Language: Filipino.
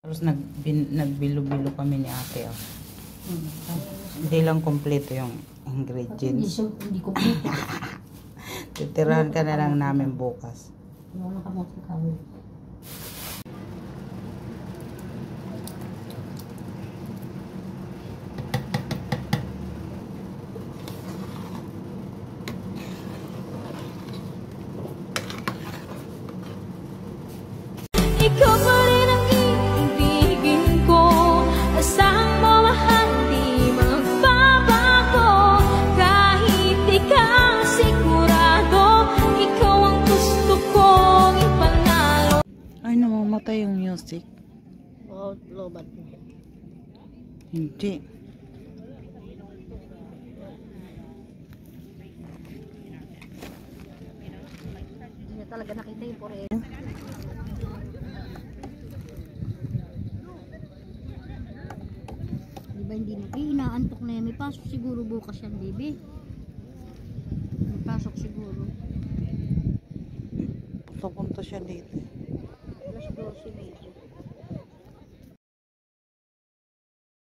Tapos nagbilo-bilo kami ni ate. Oh. Hindi lang kompleto yung ingredients. Hindi kompleto. Titirahan ka na lang namin bukas. Wala ka mo kami. Ikaw pa rin ang iibigin ko. Asahan mo mahal, di magbabago. Kahit di ka sigurado, ikaw ang gusto kong ipanalo. Ay, namamatay yung music. Oo, lobat mo. Hindi. Hindi na talaga nakita yung pore. Diba hindi na? Inaantok na yan. May pasok siguro bukas yan, baby. May pasok siguro. Punta-punta siya dito.